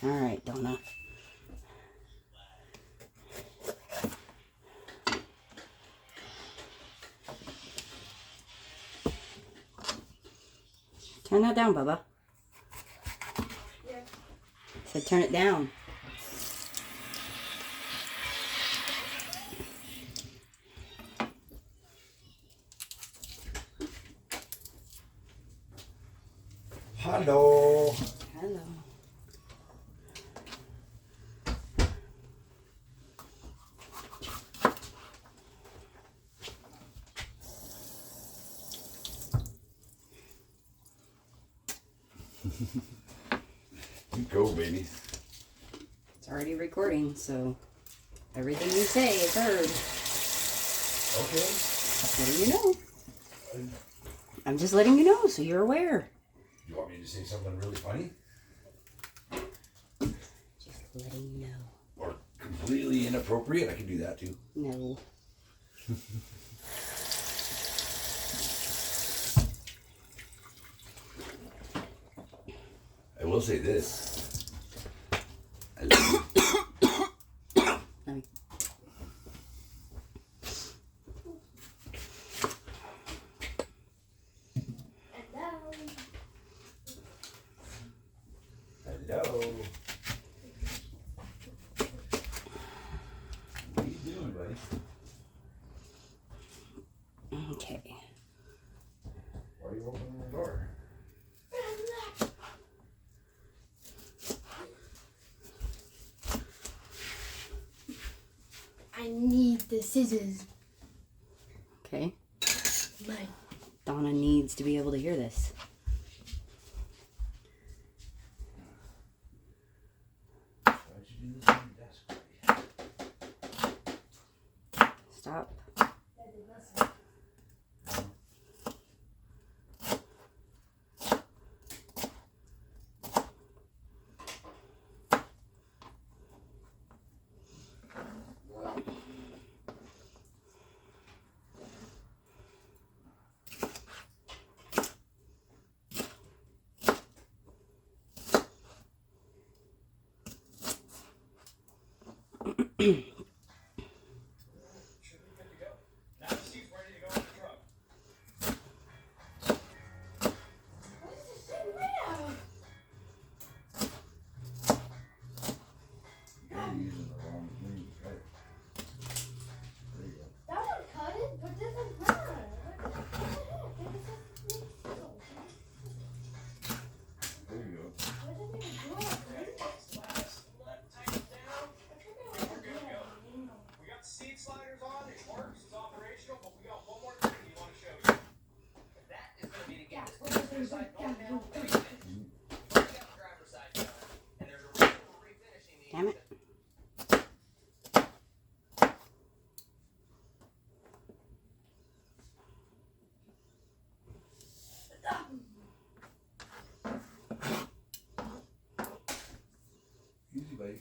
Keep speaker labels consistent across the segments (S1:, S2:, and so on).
S1: All right, Donna. Turn that down, Bubba.
S2: Yeah.
S1: I said turn it down.
S3: Hello.
S1: Hello.
S3: You go, baby.
S1: It's already recording, so everything you say is heard.
S3: Okay.
S1: Just letting you know. I'm just letting you know so you're aware.
S3: You want me to say something really funny?
S1: Just letting you know.
S3: Or completely inappropriate? I can do that too.
S1: No.
S3: I will say this. I love you.
S1: Let me.
S3: Hello. What are you doing, buddy?
S1: Okay.
S3: Why are you opening the door?
S2: I need the scissors.
S1: Okay.
S2: Mine.
S1: Donna needs to be able to hear this.
S3: Why'd you do this on your desk, buddy?
S1: Stop.
S3: You're using the wrong thing, right? There you go.
S2: That one cut it, but this one's not. What the heck?
S3: There you go.
S2: What did they do?
S4: We got seat sliders on, it works, it's operational, but we got one more thing we want to show you. That is going to be to get this passenger side going now. We got the driver's side done, and there's a reason we're refinishing these.
S1: Damn it.
S3: Easy, buddy.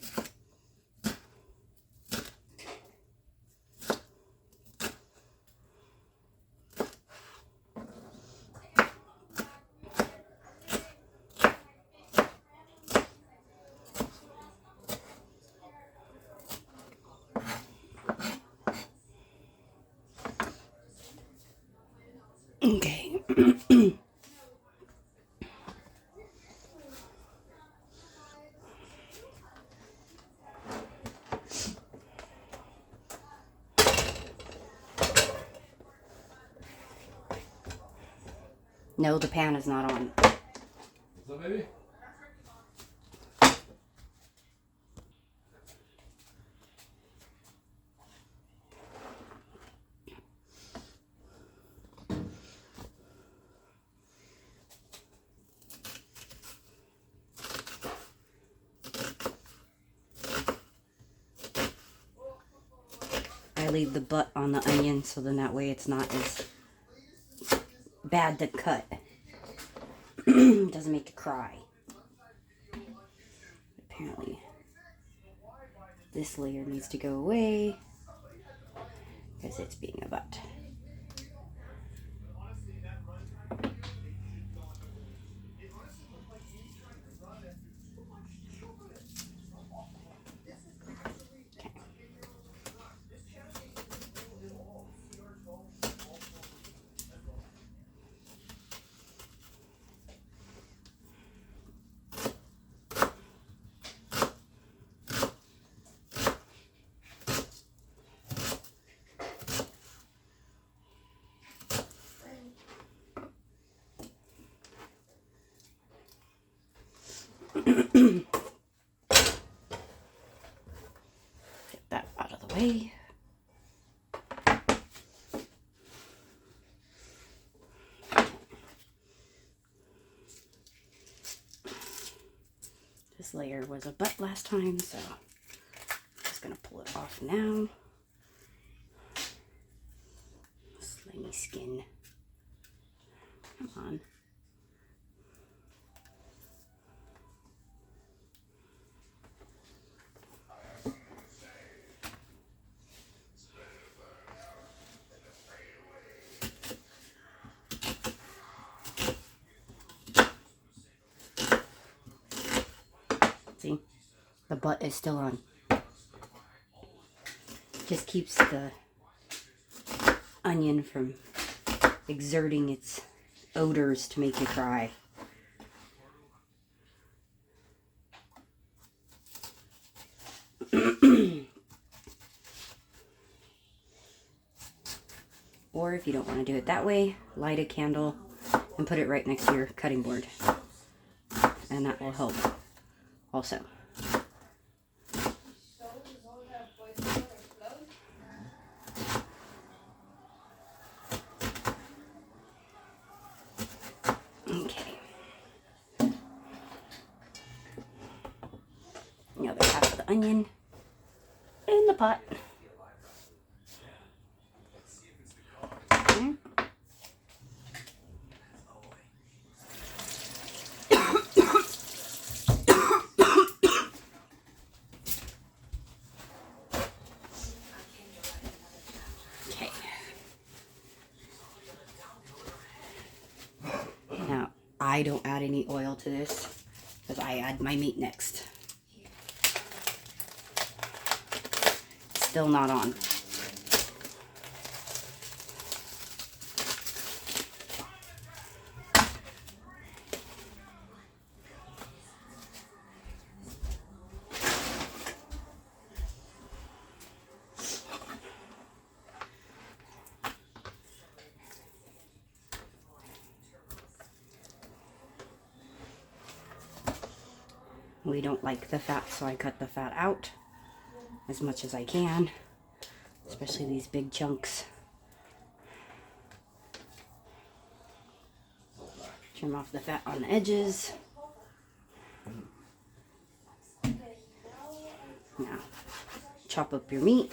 S1: Okay. No, the pan is not on.
S3: What's up, baby?
S1: I leave the butt on the onion so then that way it's not as bad to cut. Doesn't make you cry. Apparently, this layer needs to go away because it's being a butt. Get that out of the way. This layer was a butt last time, so I'm just gonna pull it off now. Slimy skin. Come on. See, the butt is still on. Just keeps the onion from exerting its odors to make you cry. Or if you don't want to do it that way, light a candle and put it right next to your cutting board. And that will help also. Okay. The other half of the onion in the pot. Okay. Now, I don't add any oil to this because I add my meat next. Still not on. We don't like the fat, so I cut the fat out as much as I can, especially these big chunks. Trim off the fat on the edges. Now, chop up your meat.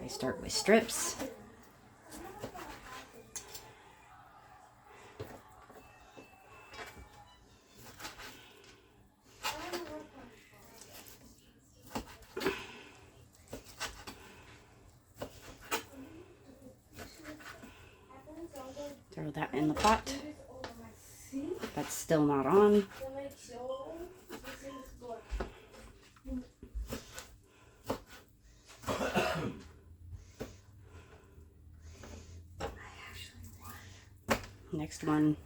S1: I start with strips. Throw that in the pot. That's still not on. Next one.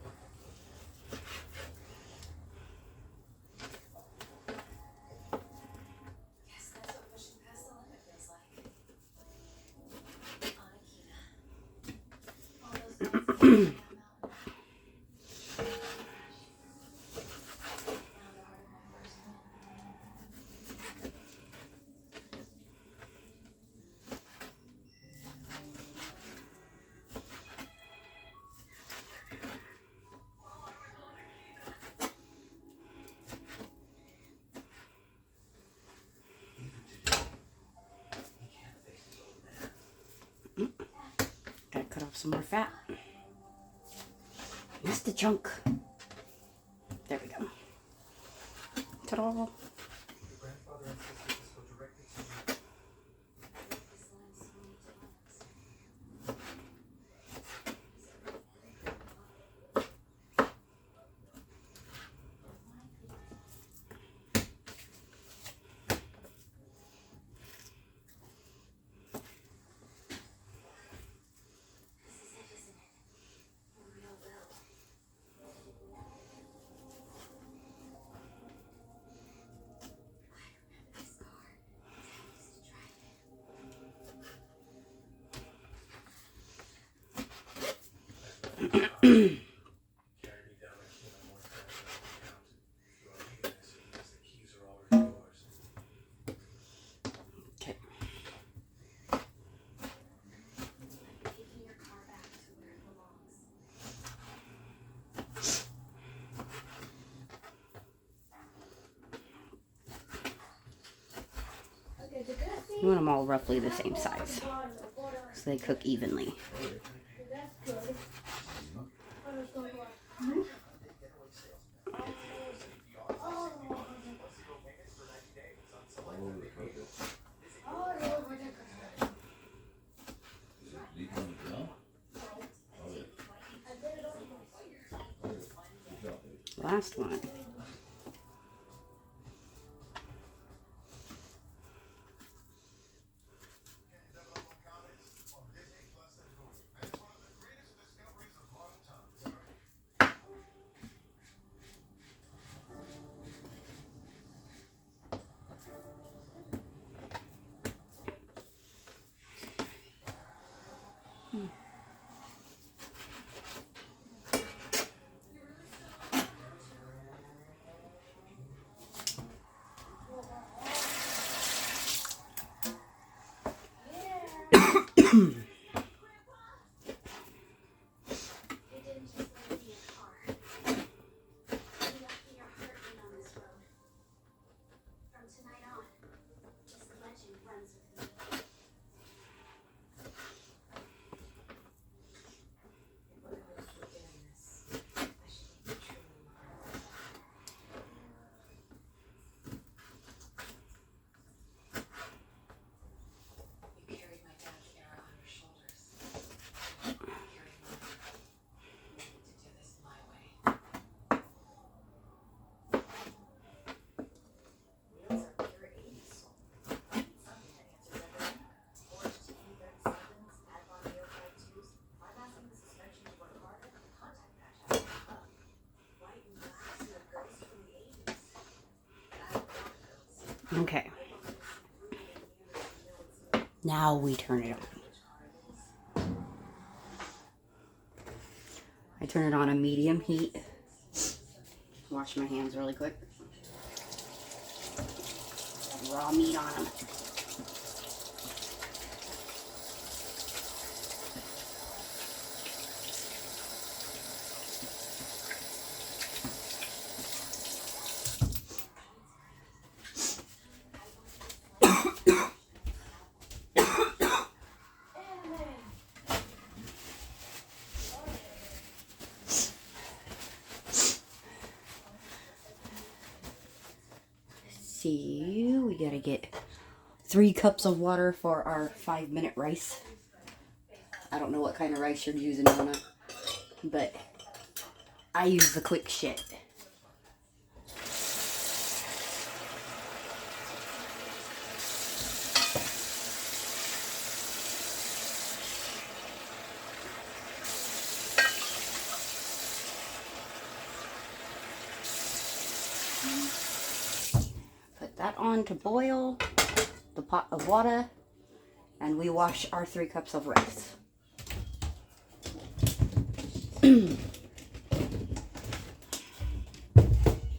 S1: Gotta cut off some more fat. Missed a chunk. There we go. Ta-da! You want them all roughly the same size, so they cook evenly.
S2: That's good.
S3: Is it deep on the ground? Oh, yeah. Good job, baby.
S1: Last one.
S2: It didn't just let it be a car. You left me your heartbeat on this road. From tonight on, this legend runs with me.
S5: You carried my dad's era on your shoulders. You carried mine. You need to do this my way. Wheels are pure 80s soul. Something that answers everything. Forged T37s, Adlon Neo 52s, bypassing the suspension to work harder, contact patch out of the hub. White and black see a ghost from the 80s. I don't want ghosts.
S1: Okay. Now we turn it on. I turn it on a medium heat. Wash my hands really quick. Raw meat on them. See, we gotta get 3 cups of water for our 5-minute rice. I don't know what kind of rice you're using, Nona, but I use the quick shit. Put that on to boil, the pot of water, and we wash our 3 cups of rice.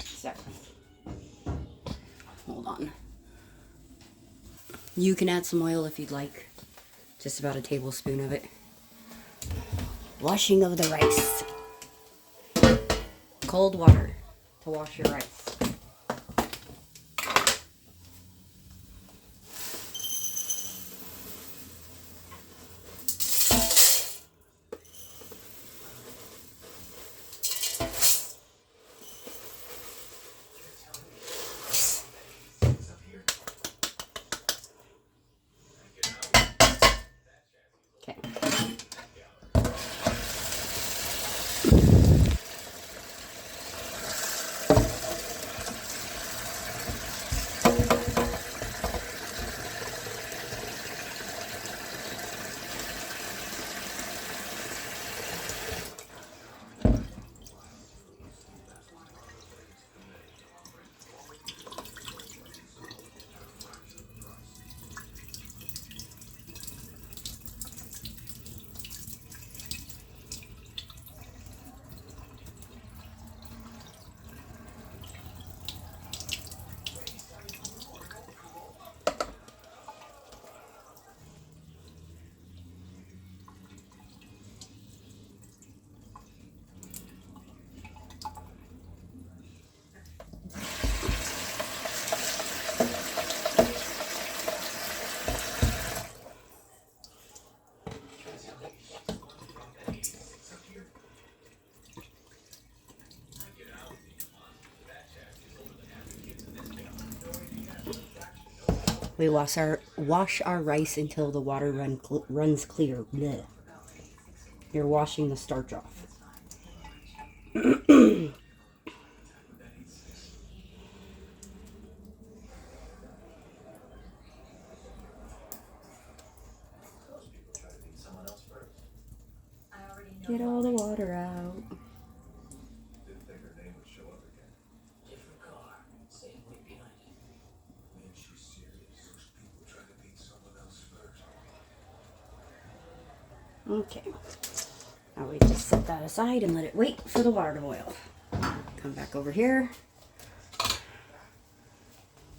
S1: So, hold on. You can add some oil if you'd like, just about a tablespoon of it. Washing of the rice. Cold water to wash your rice. Okay. We wash our rice until the water runs clear. Blech. You're washing the starch off.
S5: I already know
S1: Get all the water out.
S3: Didn't think her name would show up again.
S4: Different car. Same weight behind it.
S3: Man, she's serious. Those people try to beat someone else first.
S1: Okay. Now we just set that aside and let it wait for the water to boil. Come back over here.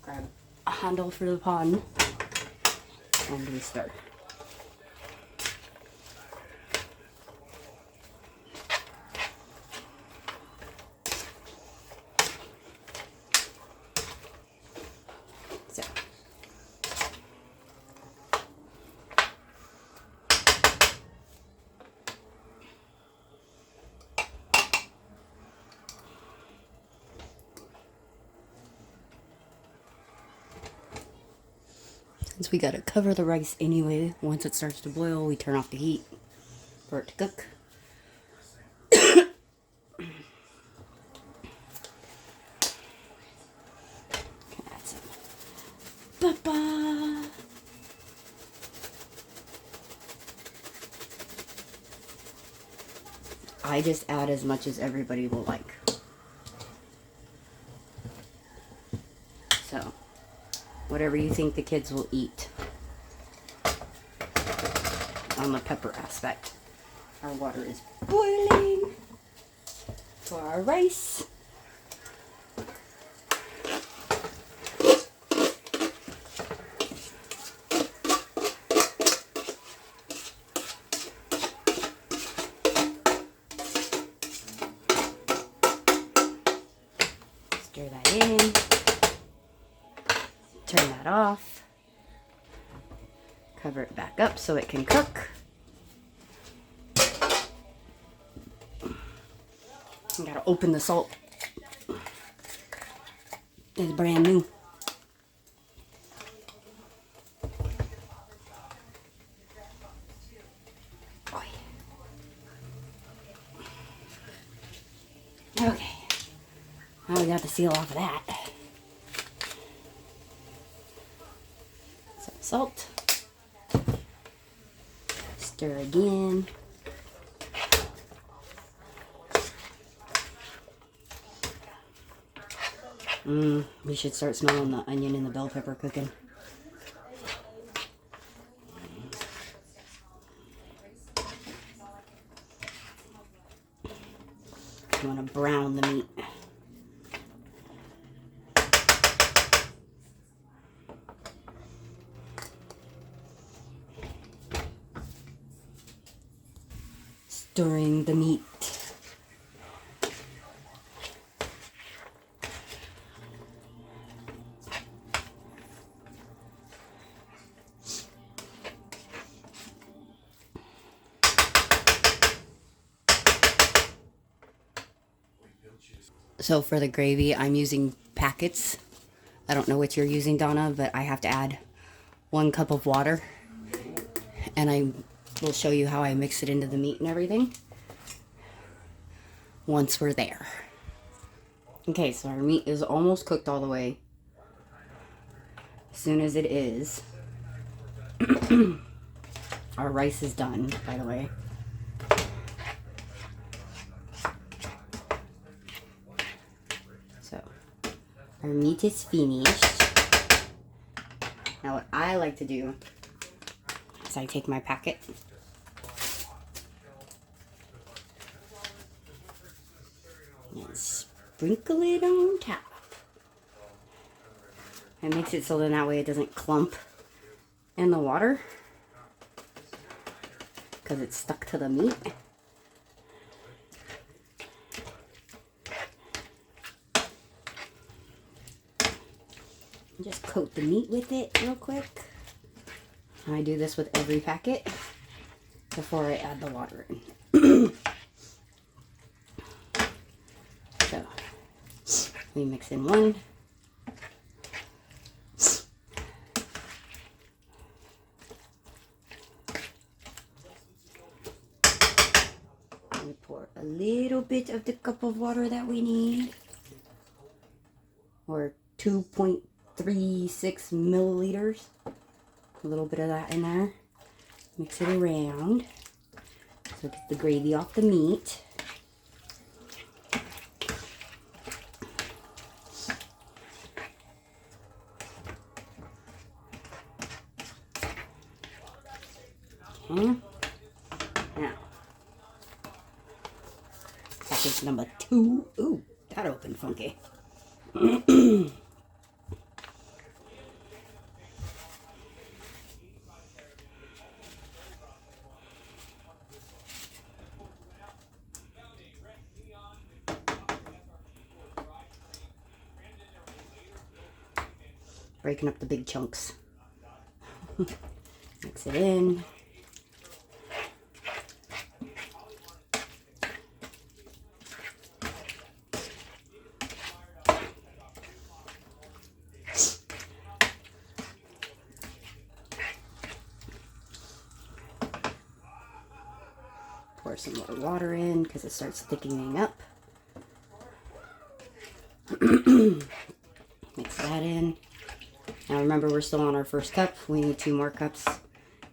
S1: Grab a handle for the pan. And we start. So. Since we gotta cover the rice anyway, once it starts to boil, we turn off the heat for it to cook. Add some pepper. I just add as much as everybody will like. So, whatever you think the kids will eat on the pepper aspect. Our water is boiling for our rice. Stir that in. Turn that off. Cover it back up so it can cook. I gotta open the salt. It's brand new. Boy. Okay. Now we got the seal off of that. Some salt. Stir again. We should start smelling the onion and the bell pepper cooking. I want to brown the meat. Stirring the meat. So for the gravy, I'm using packets. I don't know what you're using, Donna, but I have to add 1 cup of water. And I will show you how I mix it into the meat and everything once we're there. Okay, so our meat is almost cooked all the way. As soon as it is, our rice is done, by the way. So, our meat is finished. Now what I like to do is I take my packet and sprinkle it on top. It makes it so then that way it doesn't clump in the water because it's stuck to the meat. Just coat the meat with it real quick. And I do this with every packet before I add the water in. So, we mix in 1. little bit of the cup of water that we need, or 2.36 milliliters. A little bit of that in there. Mix it around so it gets the gravy off the meat. Okay. Now, package number 2. Ooh, that opened funky. Breaking up the big chunks. Mix it in. Pour some more water in because it starts thickening up. Mix that in. Now remember, we're still on our first cup. We need 2 more cups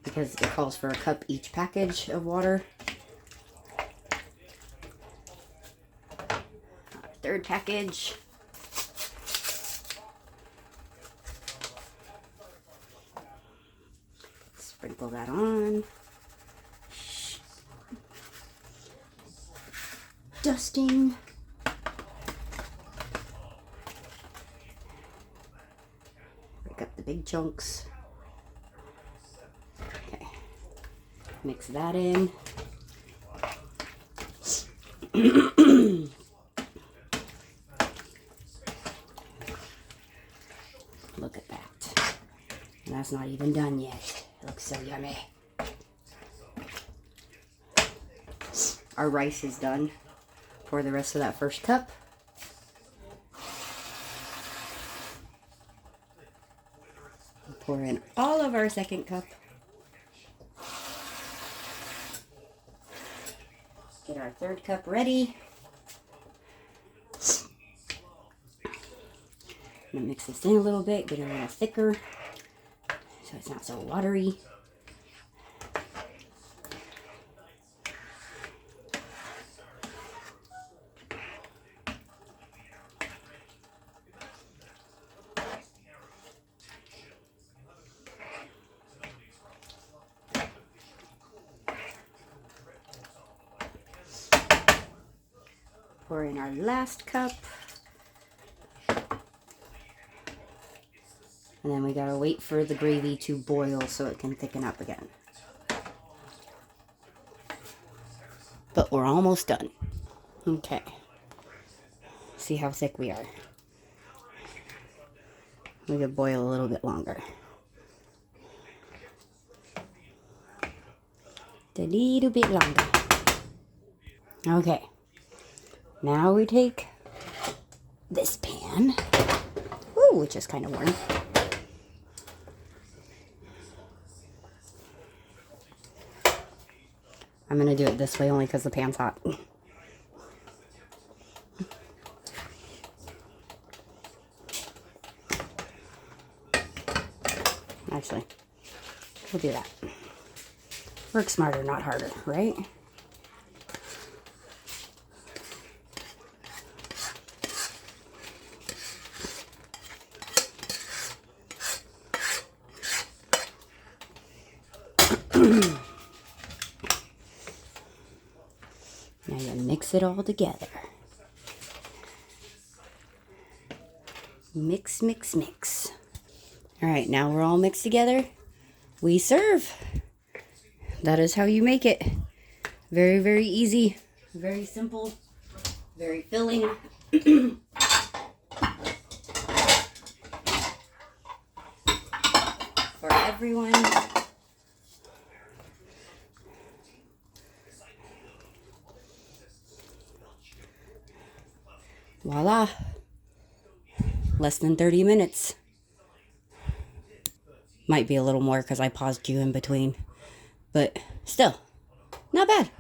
S1: because it calls for a cup each package of water. Our 3rd package. Sprinkle that on. Dusting. Break up the big chunks. Okay. Mix that in. Look at that. And that's not even done yet. It looks so yummy. Our rice is done. Pour the rest of that first cup. Pour in all of our second cup. Get our 3rd cup ready. I'm gonna mix this in a little bit, get it a little thicker so it's not so watery. Pour in our last cup. And then we gotta wait for the gravy to boil so it can thicken up again. But we're almost done. Okay. See how thick we are. We could boil a little bit longer. A little bit longer. Okay. Now we take this pan, ooh, which is kind of warm. I'm going to do it this way only because the pan's hot. Actually, we'll do that. Work smarter, not harder, right? Now you mix it all together. Mix, mix, mix. All right, now we're all mixed together. We serve. That is how you make it. Very, very easy. Very simple. Very filling. For everyone. Voila. Less than 30 minutes. Might be a little more because I paused you in between. But still, not bad.